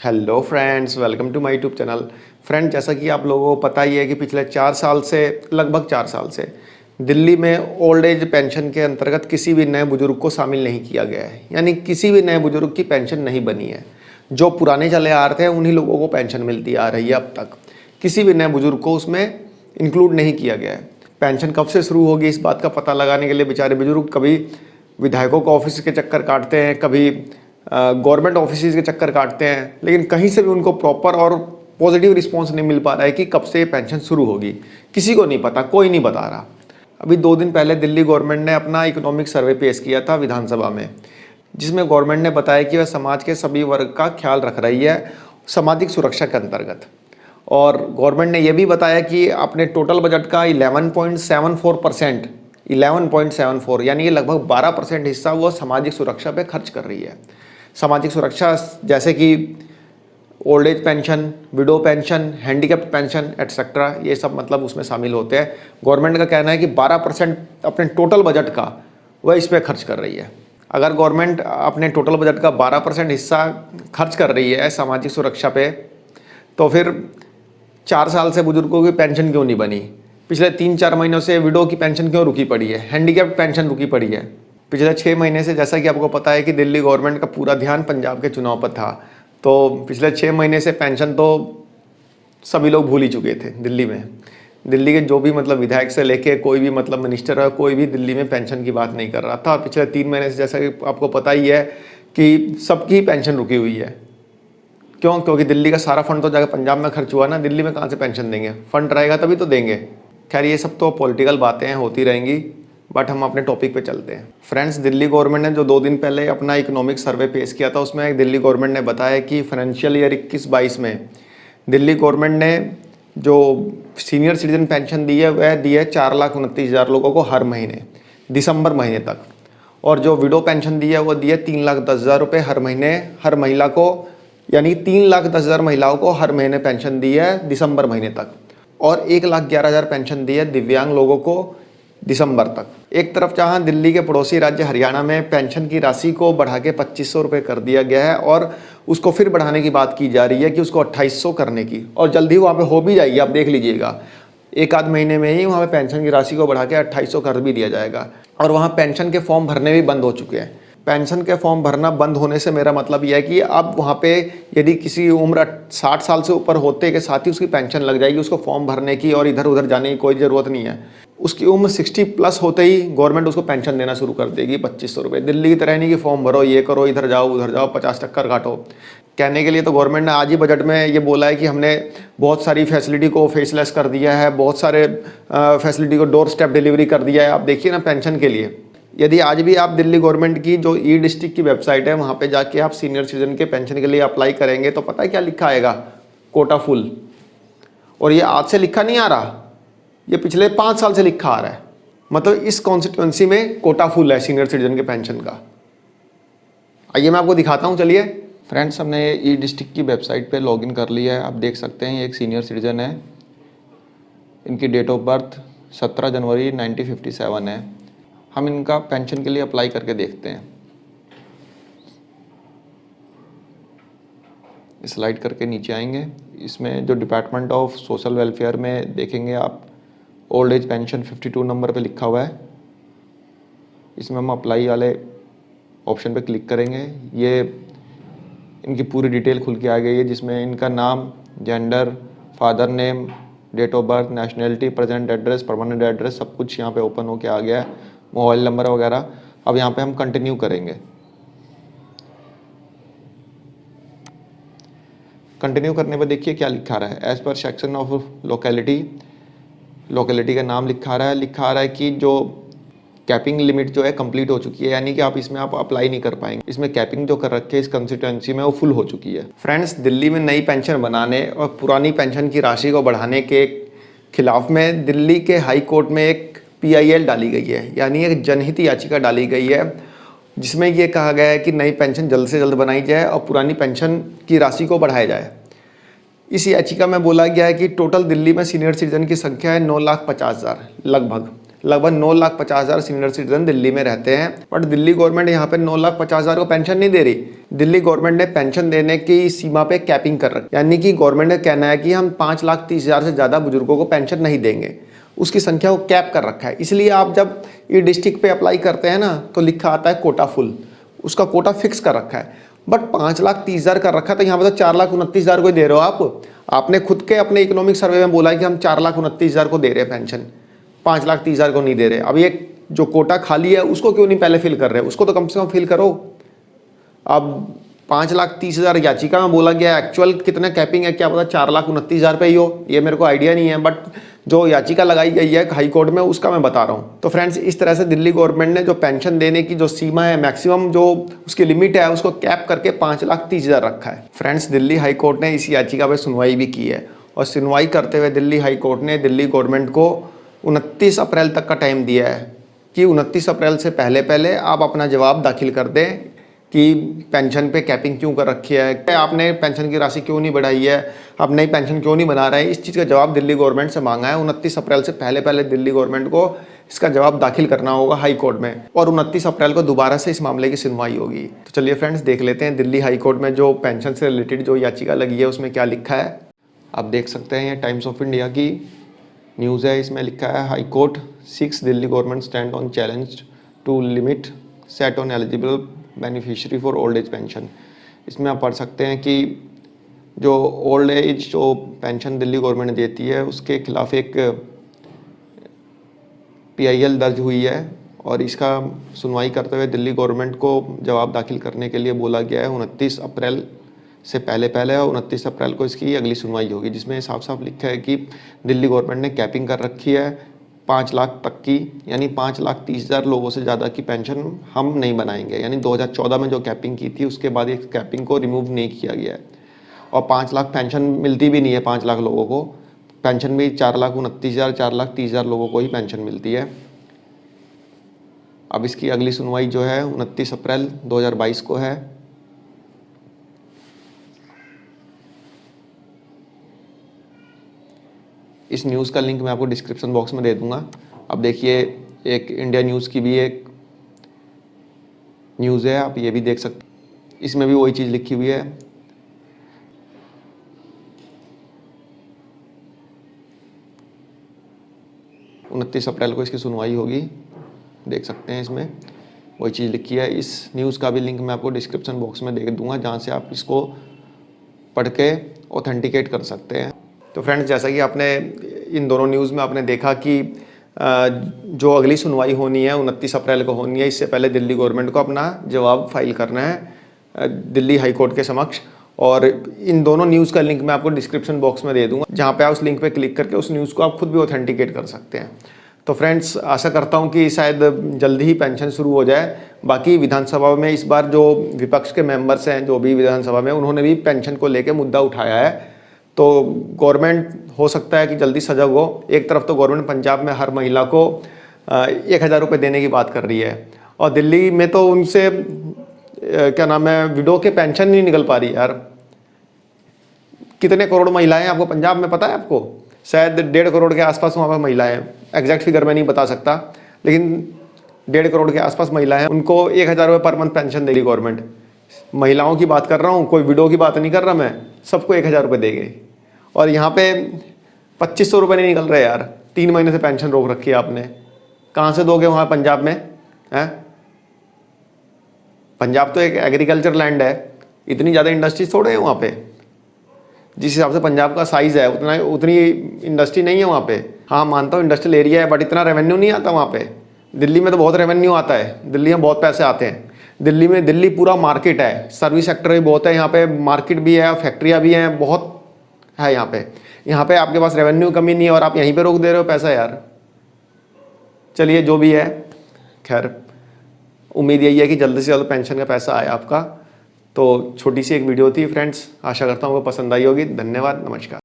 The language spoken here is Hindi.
Hello friends, welcome to my YouTube channel. Friend, जैसा कि आप लोगों को पता ही है कि पिछले 4 साल से लगभग 4 साल से दिल्ली में ओल्ड एज पेंशन के अंतर्गत किसी भी नए बुजुर्ग को शामिल नहीं किया गया है। यानी किसी भी नए बुजुर्ग की पेंशन नहीं बनी है। जो पुराने चले आ रहे थे उन्हीं लोगों को पेंशन मिलती आ रही है। अब तक किसी भी नए बुजुर्ग को उसमें इंक्लूड नहीं किया गया है। पेंशन कब से शुरू होगी इस बात का पता लगाने के लिए बेचारे बुजुर्ग कभी विधायकों के ऑफिस के चक्कर काटते हैं, कभी गवर्नमेंट ऑफिस के चक्कर काटते हैं, लेकिन कहीं से भी उनको प्रॉपर और पॉजिटिव रिस्पांस नहीं मिल पा रहा है कि कब से पेंशन शुरू होगी। किसी को नहीं पता, कोई नहीं बता रहा। अभी 2 दिन पहले दिल्ली गवर्नमेंट ने अपना इकोनॉमिक सर्वे पेश किया था विधानसभा में, जिसमें गवर्नमेंट ने बताया कि वह समाज के सभी वर्ग का ख्याल रख रही है सामाजिक सुरक्षा के अंतर्गत। और गवर्नमेंट ने यह भी बताया कि अपने टोटल बजट का 11.74% 11.74 यानी ये लगभग 12% हिस्सा वो सामाजिक सुरक्षा पे खर्च कर रही है। सामाजिक सुरक्षा जैसे कि old age pension, window pension, handicapped pension etcetera, ये सब मतलब उसमें शामिल होते हैं। गवर्नमेंट का कहना है कि 12% अपने टोटल बजट का वह इस पर खर्च कर रही है। अगर गवर्नमेंट अपने टोटल बजट का 12% हिस्सा खर्च कर रही है सामाजिक सुरक्षा पे, तो फिर 4 साल से बुजुर्गों की पेंशन क्यों नहीं बनी? पिछले 3-4 महीनों से विडो की पेंशन क्यों रुकी पड़ी है? हैंडीकैप्ड पेंशन रुकी पड़ी है। पिछले 6 महीने से, जैसा कि आपको पता है कि दिल्ली गवर्नमेंट का पूरा ध्यान पंजाब के चुनाव पर था, तो पिछले 6 महीने से पेंशन तो सभी लोग भूल ही चुके थे दिल्ली में। दिल्ली के जो भी मतलब विधायक से लेके कोई भी मतलब मिनिस्टर है, कोई भी दिल्ली में पेंशन की बात नहीं कर रहा था। और पिछले 3 महीने से, जैसा कि आपको पता ही है कि सबकी पेंशन रुकी हुई है। क्यों? क्योंकि दिल्ली का सारा फंड तो जाकर पंजाब में खर्च हुआ ना। दिल्ली में कहाँ से पेंशन देंगे? फंड रहेगा तभी तो देंगे। खैर, ये सब तो पॉलिटिकल बातें हैं, होती रहेंगी, बट हम अपने टॉपिक पे चलते हैं। फ्रेंड्स, दिल्ली गवर्नमेंट ने जो 2 दिन पहले अपना इकोनॉमिक सर्वे पेश किया था, उसमें दिल्ली गवर्नमेंट ने बताया कि फाइनेंशियल ईयर 21-22 में दिल्ली गवर्नमेंट ने जो सीनियर सिटीजन पेंशन दी है वह दी है 4,29,000 लोगों को हर महीने, दिसंबर महीने तक। और जो विडो पेंशन दी है वो दी है 3,10,000 रुपये हर महीने, हर महिला को। यानी 3,10,000 महिलाओं को हर महीने पेंशन दी है दिसंबर महीने तक। और 1,11,000 पेंशन दी है दिव्यांग लोगों को दिसंबर तक। एक तरफ जहां दिल्ली के पड़ोसी राज्य हरियाणा में पेंशन की राशि को बढ़ा के 2,500 रुपये कर दिया गया है, और उसको फिर बढ़ाने की बात की जा रही है कि उसको 2,800 करने की, और जल्दी वहाँ पे हो भी जाएगी। आप देख लीजिएगा, 1 आध महीने में ही वहाँ पे पेंशन की राशि को बढ़ा के 2,800 कर भी दिया जाएगा। और वहाँ पेंशन के फॉर्म भरने भी बंद हो चुके हैं। पेंशन के फॉर्म भरना बंद होने से मेरा मतलब यह है कि अब वहाँ पे यदि किसी उम्र 60 साल से ऊपर होते के साथ ही उसकी पेंशन लग जाएगी, उसको फॉर्म भरने की और इधर उधर जाने की कोई ज़रूरत नहीं है। उसकी उम्र 60 प्लस होते ही गवर्नमेंट उसको पेंशन देना शुरू कर देगी 2,500 रुपये। दिल्ली की तरह नहीं कि फॉर्म भरो, ये करो, इधर जाओ उधर जाओ, 50 टक्कर काटो। कहने के लिए तो गवर्नमेंट ने आज ही बजट में ये बोला है कि हमने बहुत सारी फैसिलिटी को फेसलेस कर दिया है, बहुत सारे फैसिलिटी को डोर स्टेप डिलीवरी कर दिया है। आप देखिए ना, पेंशन के लिए यदि आज भी आप दिल्ली गवर्नमेंट की जो ई डिस्ट्रिक्ट की वेबसाइट है वहाँ पे जाके आप सीनियर सिटीजन के पेंशन के लिए अप्लाई करेंगे तो पता है क्या लिखा आएगा? कोटा फुल। और ये आज से लिखा नहीं आ रहा, ये पिछले 5 साल से लिखा आ रहा है। मतलब इस कॉन्स्टिट्यूंसी में कोटा फुल है सीनियर सिटीजन के पेंशन का। आइए मैं आपको दिखाता हूँ, चलिए। फ्रेंड्स, हमने ई डिस्ट्रिक्ट की वेबसाइट पे लॉगिन कर लिया है। आप देख सकते हैं ये एक सीनियर सिटीजन है, इनकी डेट ऑफ बर्थ 17 जनवरी 1957 है। हम इनका पेंशन के लिए अप्लाई करके देखते हैं। स्लाइड करके नीचे आएंगे, इसमें जो डिपार्टमेंट ऑफ सोशल वेलफेयर में देखेंगे आप, ओल्ड एज पेंशन 52 नंबर पे लिखा हुआ है। इसमें हम अप्लाई वाले ऑप्शन पे क्लिक करेंगे। ये इनकी पूरी डिटेल खुल के आ गई है, जिसमें इनका नाम, gender, father name, date of birth, nationality, present address, permanent address, सब कुछ यहाँ पे ओपन होके आ गया है, मोबाइल नंबर वगैरह। अब यहाँ पे हम कंटिन्यू करेंगे। कंटिन्यू करने पर देखिए क्या लिखा रहा है, as per section of locality का नाम लिखा रहा है कि जो कैपिंग लिमिट जो है कंप्लीट हो चुकी है, यानी कि आप इसमें आप अप्लाई नहीं कर पाएंगे। इसमें कैपिंग जो कर रखी है इस कंस्टिट्यूएंसी में वो फुल हो चुकी है। फ्रेंड्स, दिल्ली में नई पेंशन बनाने और पुरानी पेंशन की राशि को बढ़ाने के खिलाफ में दिल्ली के हाई कोर्ट में एक PIL डाली गई है, यानी एक जनहित याचिका डाली गई है, जिसमें ये कहा गया है कि नई पेंशन जल्द से जल्द बनाई जाए और पुरानी पेंशन की राशि को बढ़ाया जाए। इस याचिका में बोला गया है कि टोटल दिल्ली में सीनियर सिटीजन की संख्या है 9,50,000 लगभग। लगभग 9,50,000 सीनियर सिटीजन दिल्ली में रहते हैं। बट दिल्ली गवर्नमेंट यहाँ पे 9,50,000 को पेंशन नहीं दे रही। दिल्ली गवर्नमेंट ने पेंशन देने की सीमा पे कैपिंग कर रखी, यानी कि गवर्नमेंट का कहना है कि हम 5,30,000 से ज़्यादा बुजुर्गों को पेंशन नहीं देंगे। उसकी संख्या को कैप कर रखा है। इसलिए आप जब ये डिस्ट्रिक्ट पे अप्लाई करते हैं ना, तो लिखा आता है कोटा फुल, उसका कोटा फिक्स कर रखा है। बट 5,30,000 कर रखा है, तो यहाँ पर तो 4,29,000 को दे रहे हो आप। आपने खुद के अपने इकोनॉमिक सर्वे में बोला है कि हम 4,29,000 को दे रहे हैं पेंशन, 5,30,000 को नहीं दे रहे। अब ये जो कोटा खाली है उसको क्यों नहीं पहले फिल कर रहे हैं? उसको तो कम से कम फिल करो। अब 5,30,000 याचिका में बोला गया, एक्चुअल कितना कैपिंग है क्या पता 4,29,000 पे ही हो, ये मेरे को आइडिया नहीं है। बट जो याचिका लगाई गई है हाई कोर्ट में उसका मैं बता रहा हूँ। तो फ्रेंड्स, इस तरह से दिल्ली गवर्नमेंट ने जो पेंशन देने की जो सीमा है, मैक्सिमम जो उसकी लिमिट है, उसको कैप करके 5,30,000 रखा है। फ्रेंड्स, दिल्ली हाई कोर्ट ने इस याचिका पर सुनवाई भी की है, और सुनवाई करते हुए दिल्ली हाई कोर्ट ने दिल्ली गवर्नमेंट को 29 अप्रैल तक का टाइम दिया है कि 29 अप्रैल से पहले आप अपना जवाब दाखिल कर दें कि पेंशन पे कैपिंग क्यों कर रखी है, आपने पेंशन की राशि क्यों नहीं बढ़ाई है, आप नई पेंशन क्यों नहीं बना रहे हैं। इस चीज़ का जवाब दिल्ली गवर्नमेंट से मांगा है। 29 अप्रैल से पहले दिल्ली गवर्नमेंट को इसका जवाब दाखिल करना होगा हाई कोर्ट में, और 29 अप्रैल को दोबारा से इस मामले की सुनवाई होगी। तो चलिए फ्रेंड्स, देख लेते हैं दिल्ली हाई कोर्ट में जो पेंशन से रिलेटेड जो याचिका लगी है उसमें क्या लिखा है। आप देख सकते हैं, ये टाइम्स ऑफ इंडिया की न्यूज़ है। इसमें लिखा है, High Court seeks Delhi government stand on challenge to limit set on eligible beneficiary for old age pension. इसमें आप पढ़ सकते हैं कि जो ओल्ड एज जो पेंशन दिल्ली गवर्नमेंट देती है उसके खिलाफ एक PIL दर्ज हुई है, और इसका सुनवाई करते हुए दिल्ली गवर्नमेंट को जवाब दाखिल करने के लिए बोला गया है 29 अप्रैल से पहले और 29 अप्रैल को इसकी अगली सुनवाई होगी, जिसमें साफ साफ लिखा है कि दिल्ली गवर्नमेंट ने कैपिंग कर रखी है 5 लाख तक की, यानी 5,30,000 लोगों से ज़्यादा की पेंशन हम नहीं बनाएंगे। यानी 2014 में जो कैपिंग की थी उसके बाद इस कैपिंग को रिमूव नहीं किया गया है, और 5 लाख पेंशन मिलती भी नहीं है। 5 लाख लोगों को पेंशन भी 4,29,000 4,30,000 लोगों को ही पेंशन मिलती है। अब इसकी अगली सुनवाई जो है 29 अप्रैल 2022 को है। इस न्यूज़ का लिंक मैं आपको डिस्क्रिप्शन बॉक्स में दे दूंगा। अब देखिए, एक इंडिया न्यूज़ की भी एक न्यूज़ है, आप ये भी देख सकते हैं। इसमें भी वही चीज़ लिखी हुई है। उनतीस अप्रैल को इसकी सुनवाई होगी, देख सकते हैं इसमें वही चीज़ लिखी है। इस न्यूज़ का भी लिंक मैं आपको डिस्क्रिप्शन बॉक्स में दे दूंगा, जहाँ से आप इसको पढ़ के ऑथेंटिकेट कर सकते हैं। तो फ्रेंड्स, जैसा कि आपने इन दोनों न्यूज़ में आपने देखा कि जो अगली सुनवाई होनी है 29 अप्रैल को होनी है, इससे पहले दिल्ली गवर्नमेंट को अपना जवाब फाइल करना है दिल्ली हाई कोर्ट के समक्ष। और इन दोनों न्यूज़ का लिंक मैं आपको डिस्क्रिप्शन बॉक्स में दे दूंगा, जहाँ पे आप उस लिंक पे क्लिक करके उस न्यूज़ को आप खुद भी ऑथेंटिकेट कर सकते हैं। तो फ्रेंड्स, आशा करता हूँ कि शायद जल्दी ही पेंशन शुरू हो जाए। बाकी विधानसभा में इस बार जो विपक्ष के मेंबर्स हैं जो भी विधानसभा में, उन्होंने भी पेंशन को लेकर मुद्दा उठाया है। तो गवर्नमेंट हो सकता है कि जल्दी सजग हो। एक तरफ तो गवर्नमेंट पंजाब में हर महिला को 1,000 रुपये देने की बात कर रही है, और दिल्ली में तो उनसे क्या नाम है, विडो के पेंशन नहीं निकल पा रही यार। कितने करोड़ महिलाएं आपको पंजाब में पता है? आपको शायद 1.5 करोड़ के आसपास वहाँ पर महिलाएं, एग्जैक्ट फिगर मैं नहीं बता सकता, लेकिन 1.5 करोड़ के आसपास महिलाएं हैं। उनको 1,000 रुपये पर मंथ पेंशन देगी गवर्नमेंट। महिलाओं की बात कर रहा हूँ, कोई विडो की बात नहीं कर रहा मैं। सबको 1,000 रुपये देंगे, और यहाँ पे 2,500 रुपये नहीं निकल रहे यार। 3 महीने से पेंशन रोक रखी है आपने, कहाँ से दोगे वहाँ पंजाब में? हैं? पंजाब तो एक एग्रीकल्चर लैंड है, इतनी ज़्यादा इंडस्ट्रीज थोड़े हैं वहाँ पे। जिस हिसाब से पंजाब का साइज़ है उतनी इंडस्ट्री नहीं है वहाँ पे। हाँ, मानता हूँ इंडस्ट्रियल एरिया है, बट इतना रेवेन्यू नहीं आता वहाँ पे। दिल्ली में तो बहुत रेवेन्यू आता है, दिल्ली में बहुत पैसे आते हैं। दिल्ली पूरा मार्केट है, सर्विस सेक्टर भी बहुत है यहाँ पे, मार्केट भी है, फैक्ट्रियाँ भी हैं, बहुत है यहाँ पे। यहाँ पे आपके पास रेवेन्यू कमी नहीं है और आप यहीं पे रोक दे रहे हो पैसा यार। चलिए, जो भी है, खैर उम्मीद यही है कि जल्दी से जल्द पेंशन का पैसा आए आपका। तो छोटी सी एक वीडियो थी फ्रेंड्स, आशा करता हूँ वो पसंद आई होगी। धन्यवाद, नमस्कार।